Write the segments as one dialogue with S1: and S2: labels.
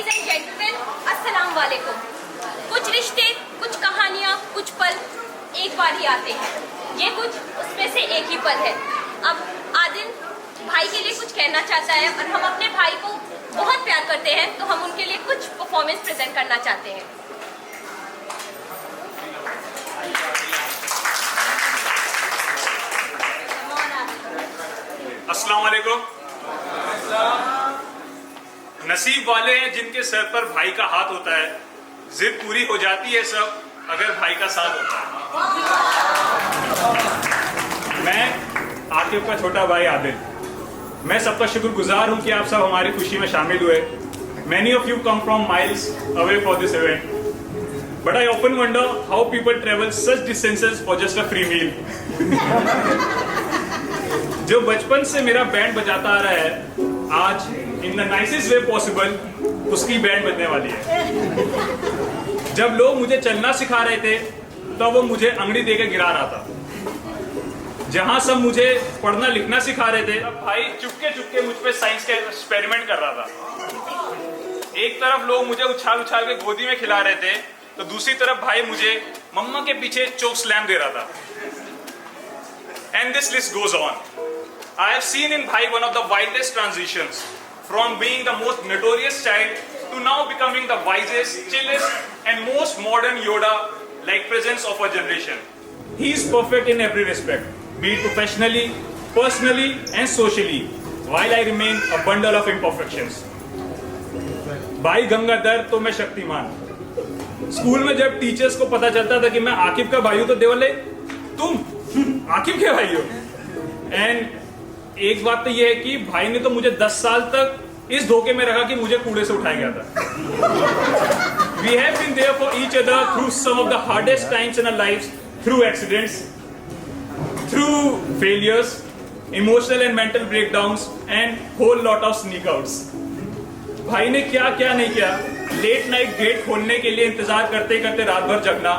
S1: Ladies and gentleman, अस्सलाम वालेकुम। कुछ रिश्ते, कुछ कहानियाँ, कुछ पल एक बार ही आते हैं। ये कुछ उसमें से एक ही पल है। अब आदिल भाई के लिए कुछ कहना चाहता है और हम अपने भाई को बहुत प्यार करते हैं, तो हम उनके लिए कुछ परफॉर्मेंस प्रेजेंट करना चाहते हैं।
S2: अस्सलाम वालेकुम। नसीब वाले हैं जिनके सर पर भाई का हाथ होता है। जिद पूरी हो जाती है सब अगर भाई का साथ होता है। मैं आकिब का छोटा भाई आदिल, मैं सबका शुक्रगुजार हूं कि आप सब हमारी खुशी में शामिल हुए। Many of you come from miles away for this event, but I often wonder how people travel such distances for just a free meal. जो बचपन से मेरा बैंड बजाता आ रहा है, आज in the nicest way possible उसकी बैंड बजने वाली है। जब लोग मुझे चलना सिखा रहे थे तो वो मुझे अंगड़ी देकर गिरा रहा था। जहां सब मुझे पढ़ना लिखना सिखा रहे थे, तब भाई चुपके चुपके मुझ पे साइंस के एक्सपेरिमेंट कर रहा था। एक तरफ लोग मुझे उछाल उछाल के गोदी में खिला रहे थे, तो दूसरी तरफ भाई मुझे मम्मा के पीछे चोक स्लैम दे रहा था। And this list goes on. I have seen in Bhai one of the wildest transitions, from being the most notorious child to now becoming the wisest, chillest, and most modern Yoda-like presence of our generation. He is perfect in every respect, be it professionally, personally, and socially, while I remain a bundle of imperfections. भाई गंगाधर तो मैं Shaktimaan. School में जब teachers को पता चलता था कि मैं आकिब का भाई हूं तो दे बोले, तुम आकिब के भाई हो। एंड एक बात तो यह है कि भाई ने तो मुझे 10 साल तक इस धोखे में रखा कि मुझे कूड़े से उठाया गया था। We have been there for each other through some of the hardest times in our lives, through accidents, through failures, emotional and mental breakdowns, and whole lot of sneakouts. भाई ने क्या क्या नहीं किया। लेट नाइट गेट खोलने के लिए इंतजार करते करते रात भर जगना,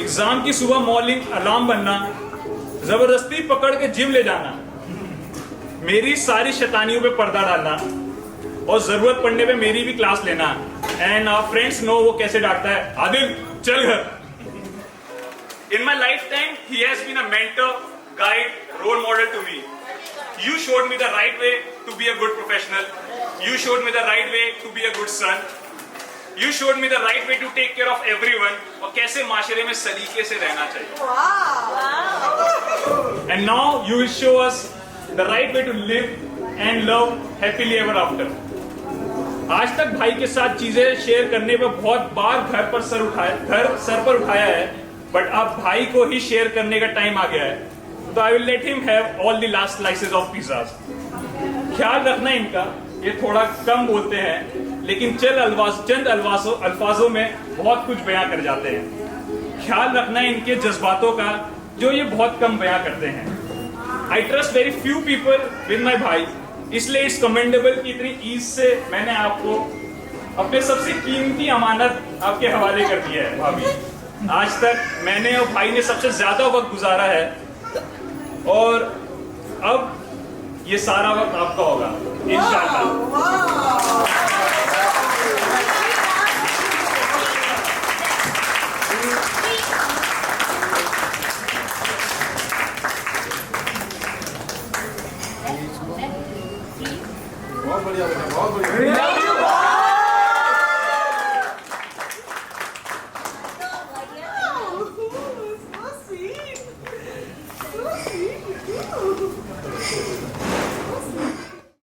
S2: एग्जाम की सुबह मॉर्निंग अलार्म बनना, जबरदस्ती पकड़ के जिम ले जाना, मेरी सारी शैतानियों पे पर्दा डालना और जरूरत पड़ने पे मेरी भी क्लास लेना। एंड आवर फ्रेंड्स नो वो कैसे डांटता है, आदिल चल घर। In my lifetime he has been a mentor, guide, role model to me. You showed me the right way to be a good professional. You showed me the right way to be a good son. You showed me the right way to take care of everyone. और कैसे माशरे में सलीके से रहना चाहिए। And now you will show us the right way to live and love happily ever after. आज तक भाई के साथ चीजें शेयर करने पर बहुत बार घर सर पर उठाया है, बट अब भाई को ही शेयर करने का टाइम आ गया है। तो I will let him have all the last slices of pizzas. ख्याल रखना इनका, ये थोड़ा कम बोलते हैं लेकिन चंद अल्फाजों में बहुत कुछ बयां कर जाते हैं। ख्याल रखना इनके जज्बातों का जो ये बहुत कम बयां करते हैं। I trust very few people with my भाई, इसलिए इस कमेंडेबल की इतनी ईज से मैंने आपको अपने सबसे कीमती अमानत आपके हवाले कर दिया है। भाभी, आज तक मैंने और भाई ने सबसे ज्यादा वक्त गुजारा है और अब ये सारा वक्त आपका होगा इंशाअल्लाह।
S3: बहुत बढ़िया बेटा, बहुत बढ़िया। So sweet. So sweet.